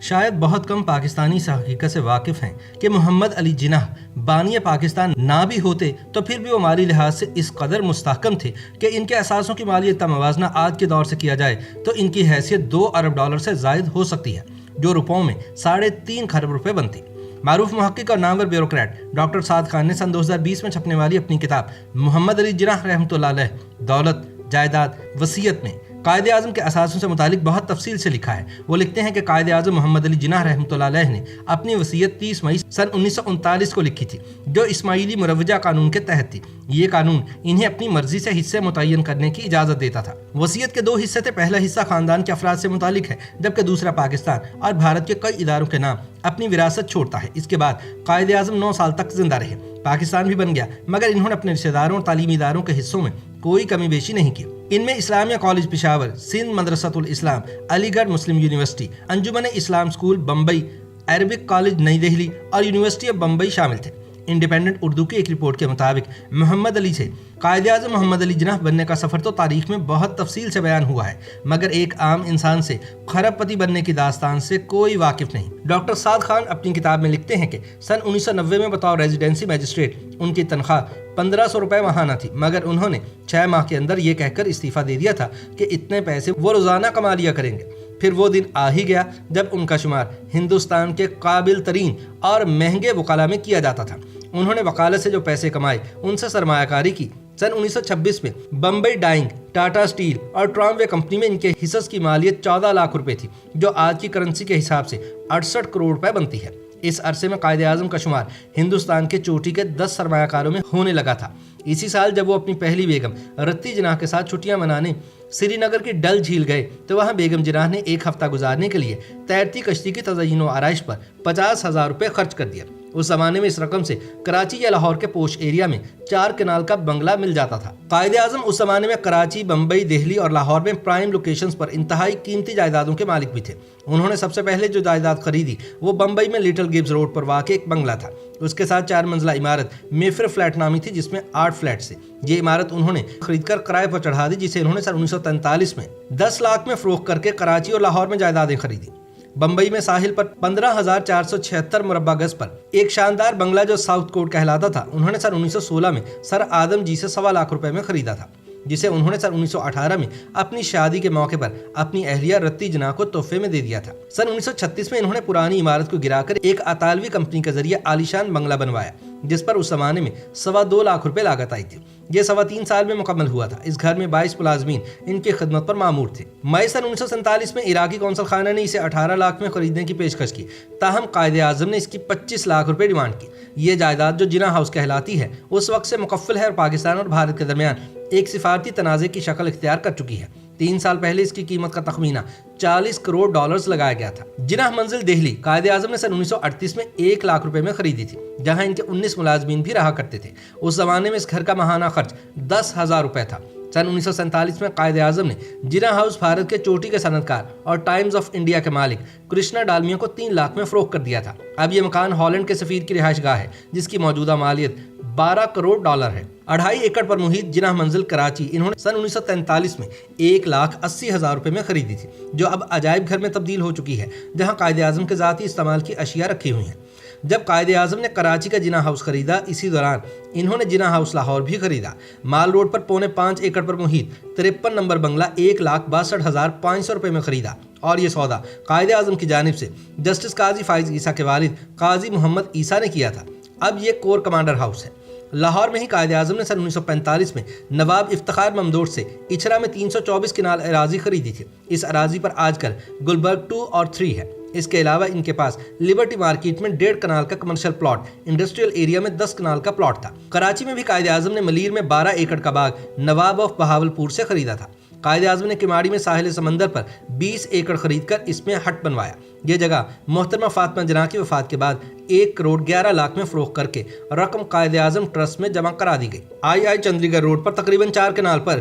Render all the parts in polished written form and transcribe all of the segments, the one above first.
شاید بہت کم پاکستانی اس حقیقت سے واقف ہیں کہ محمد علی جناح بانی پاکستان نہ بھی ہوتے تو پھر بھی وہ مالی لحاظ سے اس قدر مستحکم تھے کہ ان کے اثاثوں کی مالیت کا موازنہ آج کے دور سے کیا جائے تو ان کی حیثیت 2 ارب ڈالر سے زائد ہو سکتی ہے، جو روپوں میں 3.5 کھرب روپے بنتی۔ معروف محقق اور نامور بیوروکریٹ ڈاکٹر سعد خان نے سن 2020 میں چھپنے والی اپنی کتاب محمد علی جناح رحمۃ اللہ علیہ دولت، جائیداد، وصیت میں قائد اعظم کے اثاثوں سے متعلق بہت تفصیل سے لکھا ہے۔ وہ لکھتے ہیں کہ قائد اعظم محمد علی جناح رحمۃ اللہ علیہ نے اپنی وصیت 30 مئی سن 1939 کو لکھی تھی، جو اسماعیلی مروجہ قانون کے تحت تھی۔ یہ قانون انہیں اپنی مرضی سے حصے متعین کرنے کی اجازت دیتا تھا۔ وصیت کے 2 حصے تھے، پہلا حصہ خاندان کے افراد سے متعلق ہے، جبکہ دوسرا پاکستان اور بھارت کے کئی اداروں کے نام اپنی وراثت چھوڑتا ہے۔ اس کے بعد قائد اعظم 9 سال تک زندہ رہے، پاکستان بھی بن گیا، مگر انہوں نے اپنے رشتہ داروں اور تعلیمی اداروں کے حصوں میں کوئی کمی بیشی نہیں کی۔ ان میں اسلامیہ کالج پشاور، سندھ مدرسۃ الاسلام، علی گڑھ مسلم یونیورسٹی، انجمن اسلام اسکول بمبئی، عربک کالج نئی دہلی اور یونیورسٹی آف بمبئی شامل تھے۔ انڈیپینڈنٹ اردو کی ایک رپورٹ کے مطابق محمد علی سے قائد اعظم محمد علی جناح بننے کا سفر تو تاریخ میں بہت تفصیل سے بیان ہوا ہے، مگر ایک عام انسان سے کھرب پتی بننے کی داستان سے کوئی واقف نہیں۔ ڈاکٹر سعد خان اپنی کتاب میں لکھتے ہیں کہ سن 1990 میں بطور ریزیڈنسی میجسٹریٹ ان کی تنخواہ 1500 روپے ماہانہ تھی، مگر انہوں نے 6 ماہ کے اندر یہ کہہ کر استعفیٰ دے دیا تھا کہ اتنے پیسے وہ روزانہ کما لیا کریں گے۔ پھر وہ دن آ ہی گیا جب ان کا شمار ہندوستان کے قابل ترین اور مہنگے وکلاء میں کیا جاتا تھا۔ انہوں نے وکالت سے جو پیسے کمائے ان سے سرمایہ کاری کی۔ سن 1926 میں بمبئی ڈائنگ، ٹاٹا اسٹیل اور ٹراموے کمپنی میں ان کے حصص کی مالیت 14 لاکھ روپے تھی، جو آج کی کرنسی کے حساب سے 68 کروڑ روپے بنتی ہے۔ اس عرصے میں قائد اعظم کا شمار ہندوستان کے چوٹی کے 10 سرمایہ کاروں میں ہونے لگا تھا۔ اسی سال جب وہ اپنی پہلی بیگم رتی جناح کے ساتھ چھٹیاں منانے سری نگر کی ڈل جھیل گئے تو وہاں بیگم جناح نے 1 ہفتہ گزارنے کے لیے تیرتی کشتی کی تزئین و آرائش پر 50,000 روپے خرچ کر دیا۔ اس زمانے میں اس رقم سے کراچی یا لاہور کے پوش ایریا میں 4 کنال کا بنگلہ مل جاتا تھا۔ قائد اعظم اس زمانے میں کراچی، بمبئی، دہلی اور لاہور میں پرائم لوکیشنز پر انتہائی قیمتی جائیدادوں کے مالک بھی تھے۔ انہوں نے سب سے پہلے جو جائیداد خریدی وہ بمبئی میں لٹل گبز روڈ پر واقع ایک بنگلہ تھا۔ اس کے ساتھ 4 منزلہ عمارت میفر فلیٹ نامی تھی، جس میں 8 فلیٹس تھے۔ یہ عمارت انہوں نے خرید کر کرائے پر چڑھا دی، جسے انہوں نے سن 1943 میں 10 لاکھ میں فروخت کر کے کراچی اور لاہور میں جائیدادیں خریدی۔ بمبئی میں ساحل پر 15,476 مربع گز پر ایک شاندار بنگلہ جو ساؤتھ کوٹ کہلاتا تھا، انہوں نے سن 1916 میں سر آدم جی سے 1.25 لاکھ روپے میں خریدا تھا، جسے انہوں نے سن 1918 میں اپنی شادی کے موقع پر اپنی اہلیہ رتی جناح کو تحفے میں دے دیا تھا۔ سن 1936 میں انہوں نے پرانی عمارت کو گرا کر ایک اطالوی کمپنی کے ذریعے عالیشان بنگلہ بنوایا، جس پر اس زمانے میں 2.25 لاکھ روپے لاگت آئی تھی۔ یہ 3.25 سال میں مکمل ہوا تھا۔ اس گھر میں 22 ملازمین ان کی خدمت پر مامور تھے۔ مئی سن 1947 میں عراقی کونسل خانہ نے اسے 18 لاکھ میں خریدنے کی پیشکش کی، تاہم قائد اعظم نے اس کی 25 لاکھ روپے ڈیمانڈ کی۔ یہ جائیداد جو جناح ہاؤس کہلاتی ہے اس وقت سے مکفل ہے اور پاکستان اور بھارت کے درمیان ایک سفارتی تنازع کی شکل اختیار کر چکی ہے۔ 3 سال پہلے اس کی قیمت کا تخمینہ 40 کروڑ ڈالرز لگایا گیا تھا۔ جناح منزل دہلی قائد اعظم نے سن 1938 میں 1 لاکھ روپے میں خریدی تھی، جہاں ان کے 19 ملازمین بھی رہا کرتے تھے۔ اس زمانے میں اس گھر کا ماہانہ خرچ 10,000 روپے تھا۔ سن 1947 میں قائد اعظم نے جناح ہاؤس بھارت کے چوٹی کے صنعت کار اور ٹائمز آف انڈیا کے مالک کرشنا ڈالمیا کو 3 لاکھ میں فروخت کر دیا تھا۔ اب یہ مکان ہالینڈ کے سفیر کی رہائش گاہ ہے، جس کی موجودہ مالیت 12 کروڑ ڈالر ہے۔ 2.5 ایکڑ پر محیط جناح منزل کراچی انہوں نے سن 1943 میں 1,80,000 روپے میں خریدی تھی، جو اب عجائب گھر میں تبدیل ہو چکی ہے، جہاں قائد اعظم کے ذاتی استعمال کی اشیاء رکھی ہوئی ہیں۔ جب قائد اعظم نے کراچی کا جناح ہاؤس خریدا، اسی دوران انہوں نے جناح ہاؤس لاہور بھی خریدا۔ مال روڈ پر 5.25 ایکڑ پر محیط 53 نمبر بنگلہ 1,62,500 روپے میں خریدا، اور یہ سودا قائد اعظم کی جانب سے جسٹس قاضی فائز عیسیٰ کے والد قاضی محمد عیسیٰ نے کیا تھا۔ اب یہ کور کمانڈر ہاؤس ہے۔ لاہور میں ہی قائد اعظم نے سن 1945 میں نواب افتخار ممدوح سے اچھرا میں 324 کنال اراضی خریدی تھی۔ اس اراضی پر آج کل گلبرگ 2 اور 3 ہے۔ اس کے علاوہ ان کے پاس لبرٹی مارکیٹ میں 1.5 کنال کا کمرشل پلاٹ، انڈسٹریل ایریا میں 10 کنال کا پلاٹ تھا۔ کراچی میں بھی قائد اعظم نے ملیر میں 12 ایکڑ کا باغ نواب آف بہاولپور سے خریدا تھا۔ قائد اعظم نے کماڑی میں ساحل سمندر پر 20 ایکڑ خرید کر اس میں ہٹ بنوایا۔ یہ جگہ محترمہ فاطمہ جناح کی وفات کے بعد 1 کروڑ 11 لاکھ میں فروخت کر کے رقم قائد اعظم ٹرسٹ میں جمع کرا دی گئی۔ آئی چندی گڑھ روڈ پر تقریباً 4 کنال پر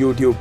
YouTube